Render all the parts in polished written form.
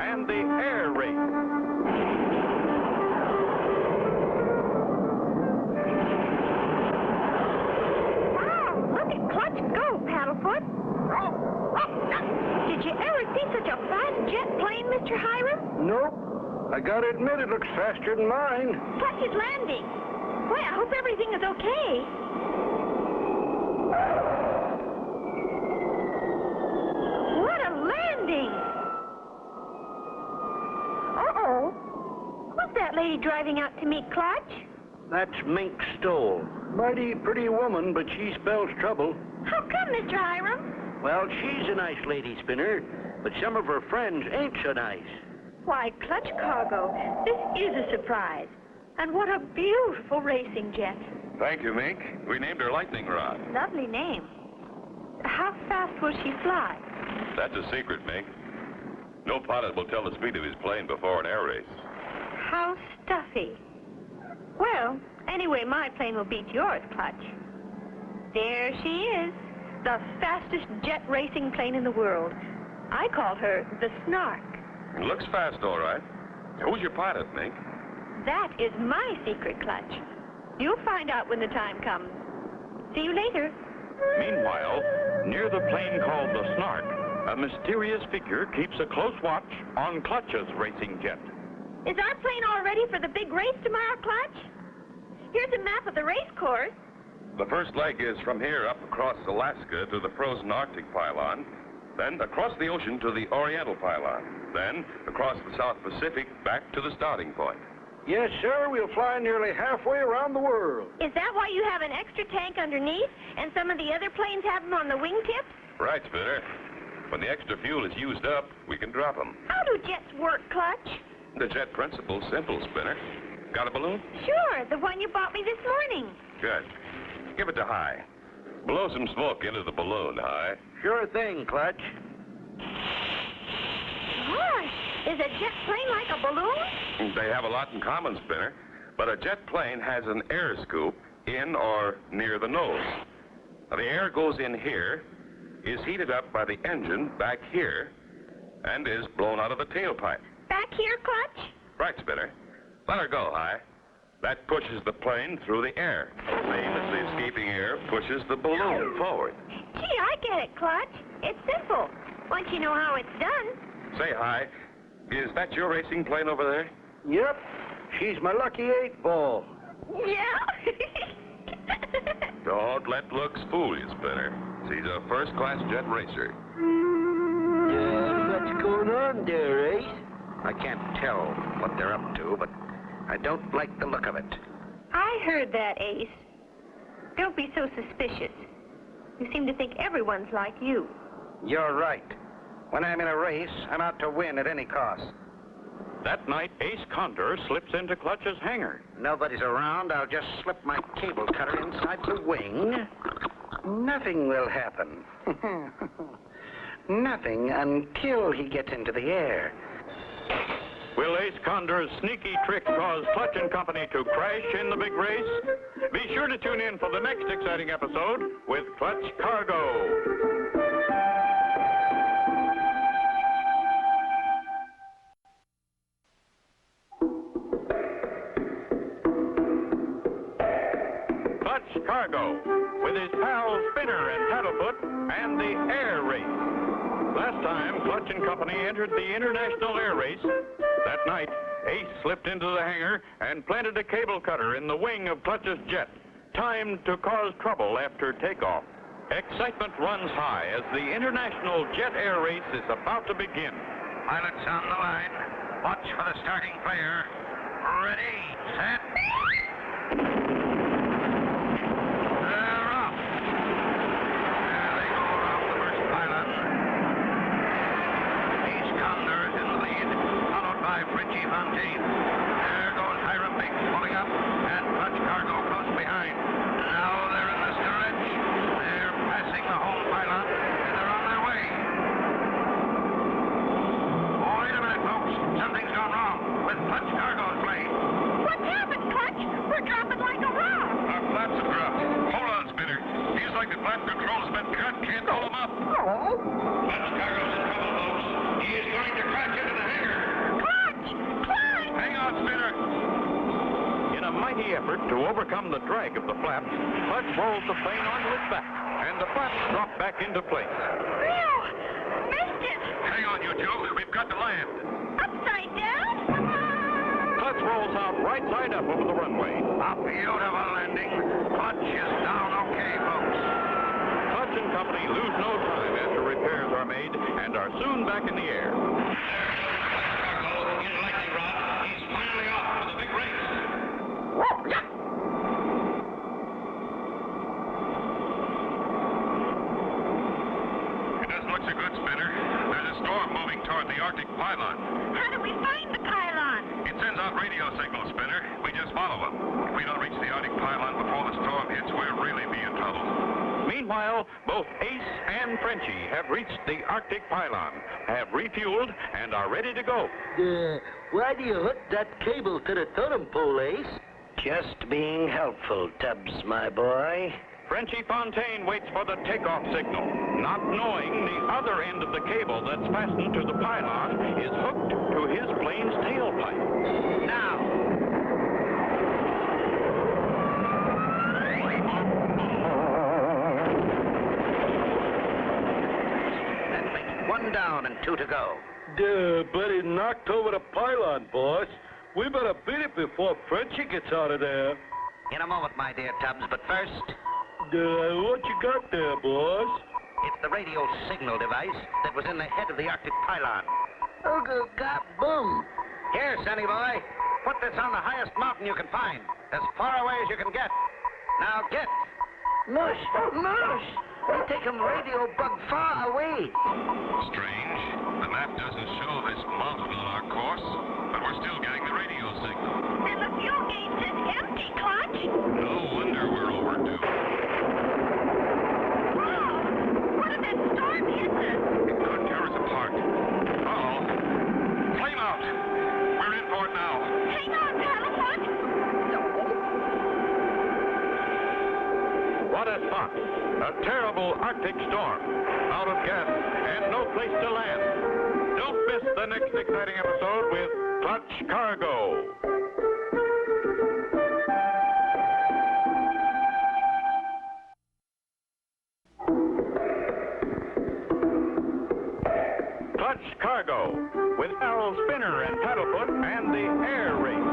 and the air race. Wow, look at Clutch go, Paddlefoot. Did you ever see such a fast jet plane, Mr. Hiram? Nope. I gotta admit it looks faster than mine. Clutch is landing. Boy, I hope everything is okay. What a landing! Uh-oh. Who's that lady driving out to meet Clutch? That's Mink Stoll. Mighty pretty woman, but she spells trouble. How come, Mr. Hiram? Well, she's a nice lady, Spinner, but some of her friends ain't so nice. Why, Clutch Cargo, this is a surprise. And what a beautiful racing jet. Thank you, Mink. We named her Lightning Rod. Lovely name. How fast will she fly? That's a secret, Mink. No pilot will tell the speed of his plane before an air race. How stuffy. Well, anyway, my plane will beat yours, Clutch. There she is, the fastest jet racing plane in the world. I call her the Snark. It looks fast, all right. Who's your pilot, Mink? That is my secret, Clutch. You'll find out when the time comes. See you later. Meanwhile, near the plane called the Snark, a mysterious figure keeps a close watch on Clutch's racing jet. Is our plane all ready for the big race tomorrow, Clutch? Here's a map of the race course. The first leg is from here up across Alaska to the frozen Arctic pylon, then across the ocean to the Oriental pylon, then across the South Pacific back to the starting point. Yes, sir, we'll fly nearly halfway around the world. Is that why you have an extra tank underneath and some of the other planes have them on the wingtips? Right, Spinner. When the extra fuel is used up, we can drop them. How do jets work, Clutch? The jet principle's simple, Spinner. Got a balloon? Sure, the one you bought me this morning. Good. Give it to High. Blow some smoke into the balloon, High. Sure thing, Clutch. Gosh, is a jet plane like a balloon? They have a lot in common, Spinner. But a jet plane has an air scoop in or near the nose. Now, the air goes in here, is heated up by the engine back here, and is blown out of the tailpipe. Back here, Clutch? Right, Spinner. Let her go, High. That pushes the plane through the air. Same as the escaping air pushes the balloon forward. Gee, I get it, Clutch. It's simple. Once you know how it's done. Say, High, is that your racing plane over there? Yep, she's my lucky 8-ball. Yeah? Don't let looks fool you, Spinner. She's a first-class jet racer. What's going on there, Ace? I can't tell what they're up to, but I don't like the look of it. I heard that, Ace. Don't be so suspicious. You seem to think everyone's like you. You're right. When I'm in a race, I'm out to win at any cost. That night, Ace Condor slips into Clutch's hangar. Nobody's around. I'll just slip my cable cutter inside the wing. Nothing will happen. Nothing until he gets into the air. Will Ace Condor's sneaky trick cause Clutch and Company to crash in the big race? Be sure to tune in for the next exciting episode with Clutch Cargo. Clutch Cargo, with his pals Spinner and Paddlefoot, and the air race. Last time, Clutch and Company entered the International Air Race. That night, Ace slipped into the hangar and planted a cable cutter in the wing of Clutch's jet, timed to cause trouble after takeoff. Excitement runs high as the International Jet Air Race is about to begin. Pilots on the line. Watch for the starting flare. Ready, set. They're off. There they go around the first pylon. Ace Condor is in the lead, followed by Frenchie Fontaine. There goes Hiram Mink pulling up, and Clutch Cargo close behind. Now they're in the stretch. They're passing the home pylon, and they're on their way. Oh, wait a minute, folks. Something's gone wrong with Clutch Cargo's plane. What's happened, Clutch? We're dropping like a rock. Our flaps have dropped. Hold on, Spinner. Feels like the flap control's been cut. Can't hold them up. Oh. Clutch Cargo's in trouble, folks. He is going to crash into the hangar. effort to overcome the drag of the flaps, Clutch rolls the plane onto its back, and the flaps drop back into place. Phew! Missed it! Hang on, you two. We've got to land. Upside down? Clutch rolls out right side up over the runway. A beautiful landing. Clutch is down okay, folks. Clutch and company lose no time after repairs are made and are soon back in the air. Cargo in lightning rod. He's finally off for the big race. It doesn't look so good, Spinner. There's a storm moving toward the Arctic pylon. How do we find the pylon? It sends out radio signals, Spinner. We just follow them. If we don't reach the Arctic pylon before the storm hits, we'll really be in trouble. Meanwhile, both Ace and Frenchie have reached the Arctic pylon, have refueled, and are ready to go. Why do you hook that cable to the totem pole, Ace? Just being helpful, Tubbs, my boy. Frenchie Fontaine waits for the takeoff signal, not knowing the other end of the cable that's fastened to the pylon is hooked to his plane's tailpipe. Now. That makes one down and two to go. But it knocked over the pylon, boss. We better beat it before Frenchie gets out of there. In a moment, my dear Tubbs, but first, What you got there, boss? it's the radio signal device that was in the head of the Arctic pylon. Oh, God, boom. Here, Sonny boy, put this on the highest mountain you can find, as far away as you can get. Now get. Mush. We take him radio bug far away. Strange. The map doesn't show this mountain on our course, but we're still getting the radio signal. And the fuel gauge is empty, Clutch. No wonder we're overdue. Whoa! What if that storm hits us? It could tear us apart. Uh-oh. Flame out. We're in for it now. Hang on, Paddlefoot. What a spot! A terrible Arctic storm. Out of gas and no place to land. Don't miss the next exciting episode with Clutch Cargo. Clutch Cargo with Harold Spinner and Paddlefoot and the air race.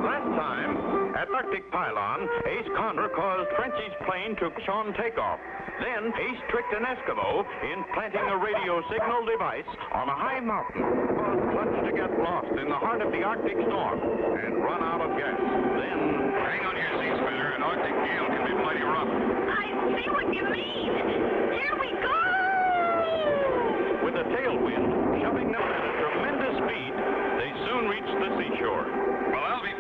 Last time, at Arctic Pylon, Ace Condor caused Frenchie's plane to crash on takeoff. Then Ace tricked an Eskimo in planting a radio signal device on a high mountain, caused Clutch to get lost in the heart of the Arctic storm and run out of gas. Then, Hang on here, Z-Spinner. An Arctic gale can be mighty rough. I see what you mean. Here we go! with a tailwind shoving them at a tremendous speed, they soon reached the seashore. Well, Albie,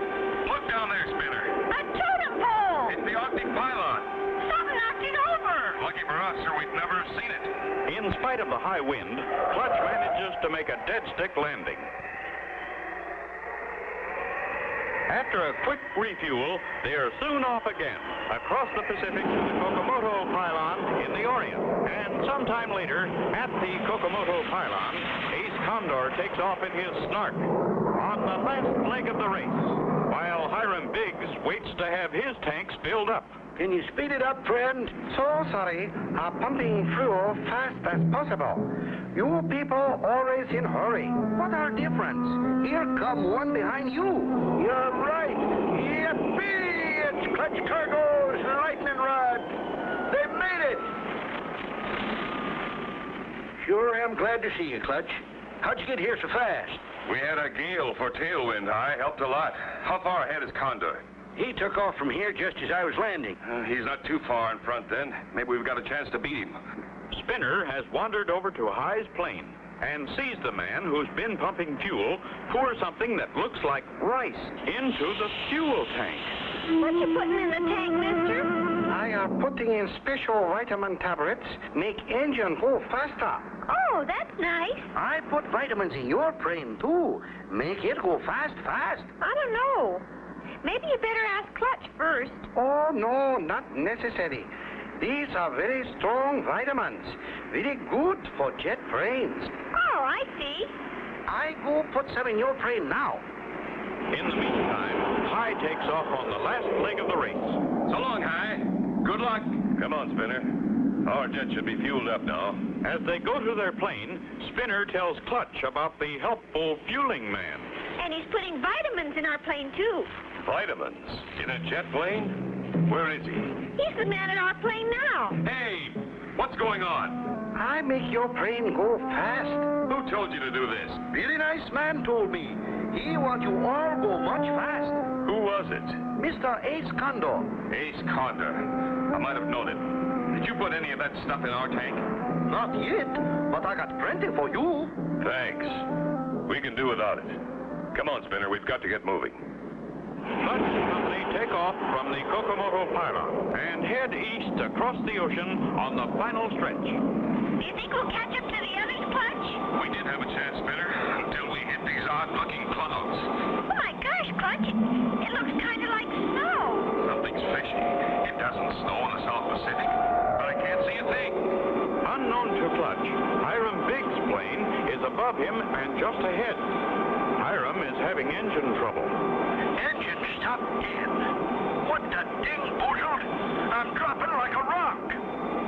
look down there, Spinner. A totem pole! It's the Arctic pylon. Something knocked it over! Lucky for us, or we'd never have seen it. In spite of the high wind, Clutch manages to make a dead stick landing. After a quick refuel, they are soon off again, across the Pacific to the Kokomoto pylon in the Orient. And sometime later, at the Kokomoto pylon, Ace Condor takes off in his Snark on the last leg of the race, while Hiram Biggs waits to have his tanks filled up. Can you speed it up, friend? So sorry, pumping fuel fast as possible. You people always in hurry. What our difference? Here come one behind you. You're right. Yippee! It's Clutch Cargo's lightning rod. They made it. Sure am glad to see you, Clutch. How'd you get here so fast? We had a gale for tailwind high. Helped a lot. How far ahead is Condor? He took off from here just as I was landing. He's not too far in front then. Maybe we've got a chance to beat him. Spinner has wandered over to High's plane and sees the man who's been pumping fuel pour something that looks like rice into the fuel tank. What you putting in the tank, mister? I am putting in special vitamin tablets, make engine go faster. Oh, that's nice. I put vitamins in your plane, too. Make it go fast. I don't know. Maybe you better ask Clutch first. Oh, no, not necessary. These are very strong vitamins. Very good for jet planes. Oh, I see. I go put some in your plane now. In the meantime, High takes off on the last leg of the race. So long, High. Good luck. Come on, Spinner. Our jet should be fueled up now. As they go to their plane, Spinner tells Clutch about the helpful fueling man. And he's putting vitamins in our plane, too. Vitamins? In a jet plane? Where is he? He's the man in our plane now. Hey, what's going on? I make your plane go fast. Who told you to do this? Really nice man told me. He want you all go much fast. Who was it? Mr. Ace Condor. Ace Condor. I might have known it. Did you put any of that stuff in our tank? Not yet, but I got plenty for you. Thanks. We can do without it. Come on, Spinner. We've got to get moving. Clutch and company take off from the Kokomoto pylon and head east across the ocean on the final stretch. Do you think we'll catch up to the others, Clutch? We did have a chance, Spinner, until we hit these odd-looking clouds. Oh, my gosh, Clutch. It looks kind of like snow. Something's fishy. It doesn't snow in the South Pacific, but I can't see a thing. Unknown to Clutch, Hiram Biggs' plane is above him and just ahead. Hiram is having engine trouble. Engine stopped dead. What the ding boozled? I'm dropping like a rock.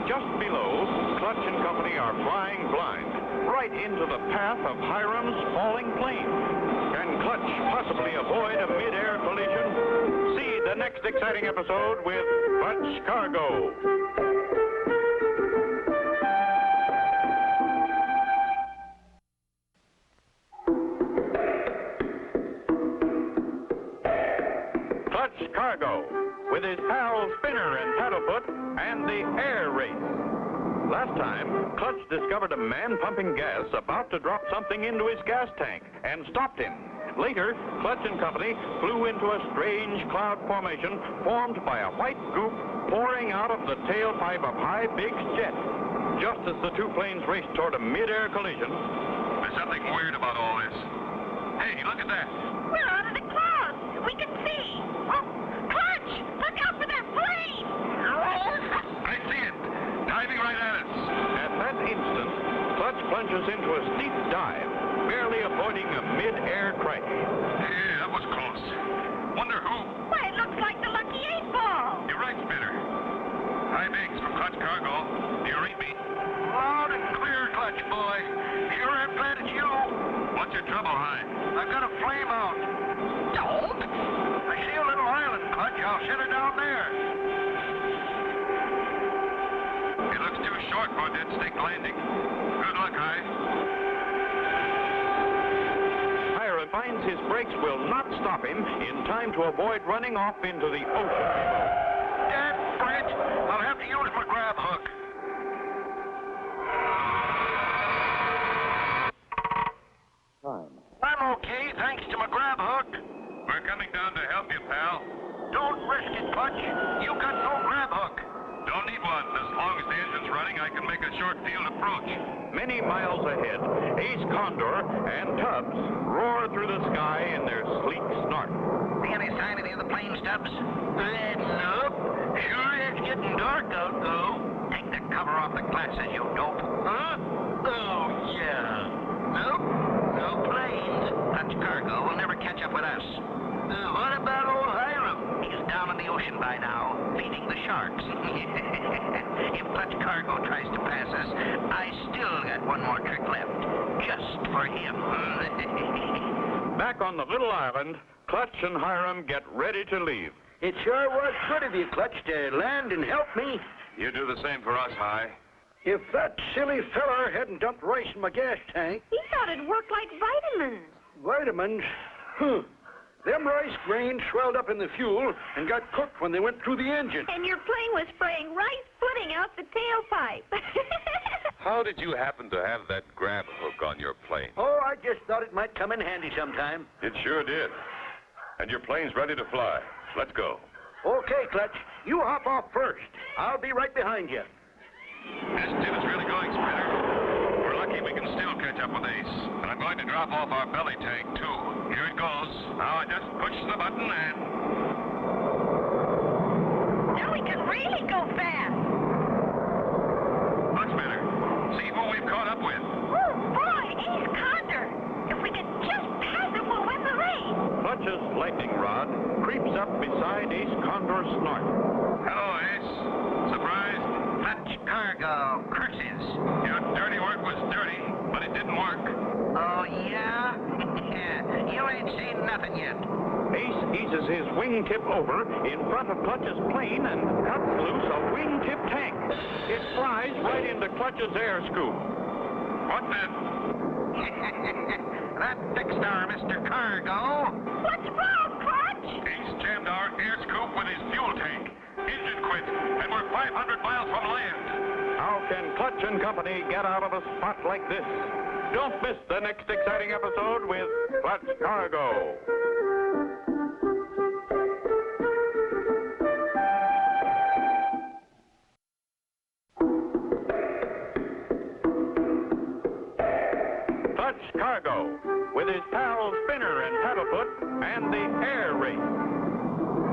Just below, Clutch and company are flying blind, right into the path of Hiram's falling plane. Can Clutch possibly avoid a mid-air collision? See the next exciting episode with Clutch Cargo. Clutch Cargo, with his pals Spinner and Paddlefoot, and the air race. Last time, Clutch discovered a man pumping gas about to drop something into his gas tank and stopped him. Later, Clutch and company flew into a strange cloud formation formed by a white goop pouring out of the tailpipe of High Biggs' jet. Just as the two planes raced toward a mid-air collision, There's something weird about all this. Hey, look at that. We're out of the clouds. We can see. Oh, Clutch, look out for that plane. I see it. Diving right at us. at that instant, Clutch plunges into a steep dive, barely avoiding a mid-air crash. Yeah, that was close. Wonder who? Why, it looks like the Lucky 8-Ball. You're right, Spinner. Hi, Biggs from Clutch Cargo. Do you read me? Loud and clear, Clutch boy. Sure I'm glad it's you. What's your trouble, Hi? I've got a flame out. Don't? I see a little island, Clutch. I'll set her down there. It looks too short for a dead stick landing. Good luck, Hi. Hiram finds his brakes will not stop him in time to avoid running off into the ocean. Dad, Brent, I'll have to use my grab hook. I'm okay, thanks to my grab hook. We're coming down to help you, pal. Don't risk it, Clutch. You got no grab hook. Don't need one. As long as the engine's running, I can make a short field approach. Many miles ahead, Ace Condor and Tubbs roar through the sky in their sleek snark. See any sign of any of the plane, Stubbs? Nope. Sure is getting dark out, though. Take the cover off the glasses, you dope. Huh? Oh, yeah. Nope. No planes. Clutch Cargo will never catch up with us. What about old Hiram? He's down in the ocean by now, feeding the sharks. If Clutch Cargo tries to pass us, I still got one more trick left. Just for him. Back on the little island, Clutch and Hiram get ready to leave. It sure was good of you, Clutch, to land and help me. You do the same for us, Hi. If that silly feller hadn't dumped rice in my gas tank, He thought it worked like vitamins. vitamins, them rice grains swelled up in the fuel and got cooked when they went through the engine. And your plane was spraying rice pudding out the tailpipe. How did you happen to have that grab hook on your plane? Oh, I just thought it might come in handy sometime. It sure did. And your plane's ready to fly. Let's go. Okay, Clutch, you hop off first. I'll be right behind you. This tip is really going, Spinner. We're lucky we can still catch up with Ace. And I'm going to drop off our belly tank, too. Here it goes. Now I just push the button and... Now we can really go fast. Look, Spinner. See who we've caught up with. Oh, boy, Ace Condor. If we could just pass him, we'll win the race. Clutch's lightning rod creeps up beside Ace Condor's snort. Hello, Ace. Surprised? Clutch cargo, curses. Your dirty work was dirty, but it didn't work. Oh, yeah? You ain't seen nothing yet. Ace eases his wingtip over in front of Clutch's plane and cuts loose a wingtip tank. It flies right into Clutch's air scoop. What then? That fixed our Mr. Cargo. What's wrong, Clutch? Ace jammed our air scoop with his fuel tank. Engine quit, and we're 500 miles from land. How can Clutch and Company get out of a spot like this? Don't miss the next exciting episode with Clutch Cargo. Clutch Cargo, with his pals Spinner and Paddlefoot, and the air race.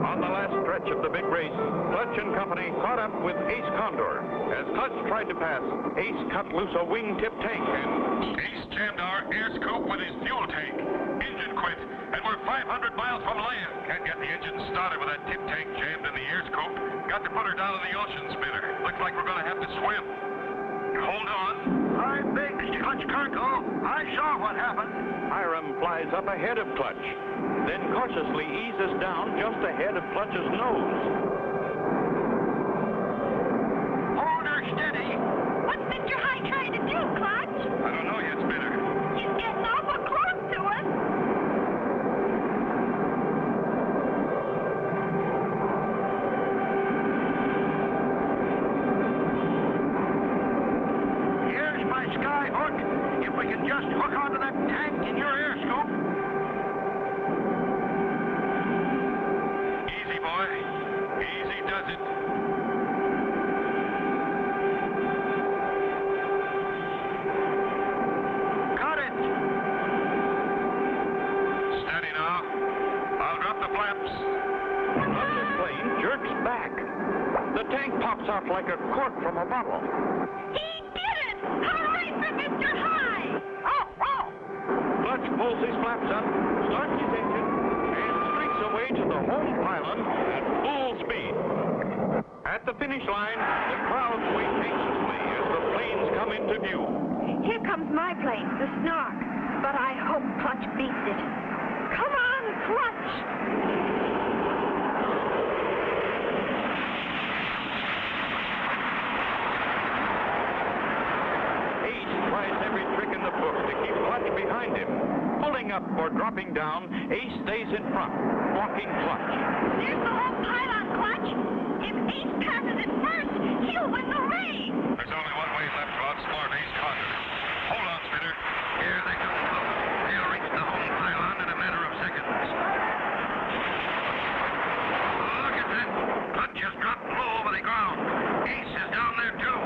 On the last stretch of the big race, Clutch and Company caught up with Ace Condor. As Clutch tried to pass, Ace cut loose a wingtip tank and... Ace jammed our air scoop with his fuel tank. Engine quit, and we're 500 miles from land. Can't get the engine started with that tip tank jammed in the air scoop. Got to put her down in the ocean, Spinner. Looks like we're going to have to swim. Hold on. I beg, Mr. Clutch Cargo. I saw what happened. Hiram flies up ahead of Clutch, then cautiously eases down just ahead of Clutch's nose. Hold her steady. What's Mr. High trying to do, Clutch? I don't know yet, Spinner. He's getting awful close to us. Here's my sky hook. If we can just hook onto that tank in your air scoop. Easy, boy. Easy does it. Got it. Steady now. I'll drop the flaps. Clutch's plane jerks back. The tank pops out like a cork from a bottle. He did it! Hooray for Mr. High! Oh, oh! Clutch pulls his flaps up, starts his engine, and streaks away to the home pylon at full speed. At the finish line, the crowds wait anxiously as the planes come into view. Here comes my plane, the Snark. But I hope Clutch beats it. Come on, Clutch! Ace tries every trick in the book to keep Clutch behind him. Pulling up or dropping down, Ace stays in front, walking Clutch. There's the whole pylon, Clutch. If Ace passes it first, he'll win the race. There's only one way left to outsmart Ace Condor. Hold on, Spinner. Here they come, folks. They'll reach the home pylon in a matter of seconds. Look at that. Clutch has dropped low over the ground. Ace is down there, too.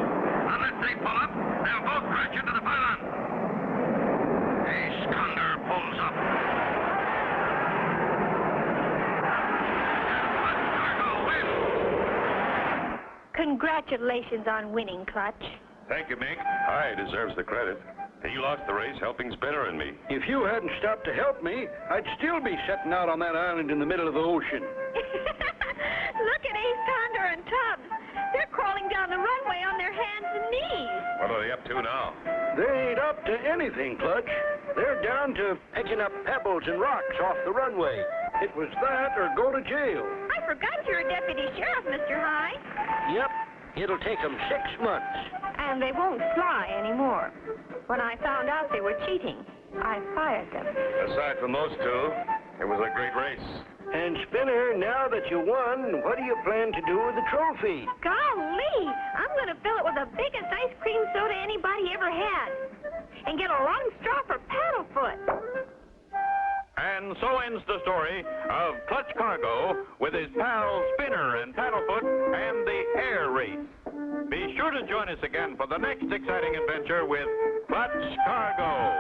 Unless they pull up, they'll both crash into the pylon. Ace Condor pulls up. Clutch Cargo wins. Congratulations on winning, Clutch. Thank you, Mink. High deserves the credit. He lost the race helping Spinner and me. If you hadn't stopped to help me, I'd still be sitting out on that island in the middle of the ocean. Look at Ace Condor and Tubbs. They're crawling down the runway on their hands and knees. What are they up to now? They ain't up to anything, Clutch. They're down to picking up pebbles and rocks off the runway. It was that or go to jail. I forgot you're a deputy sheriff, Mr. High. Yep, it'll take 'em 6 months. And they won't fly anymore. When I found out they were cheating, I fired them. Aside from those two, it was a great race. And Spinner, now that you won, what do you plan to do with the trophy? Golly, I'm going to fill it with the biggest ice cream soda anybody ever had. And get a long straw for Paddlefoot. And so ends the story of Clutch Cargo with his pals Spinner and Paddlefoot and the air race. Be sure to join us again for the next exciting adventure with Clutch Cargo.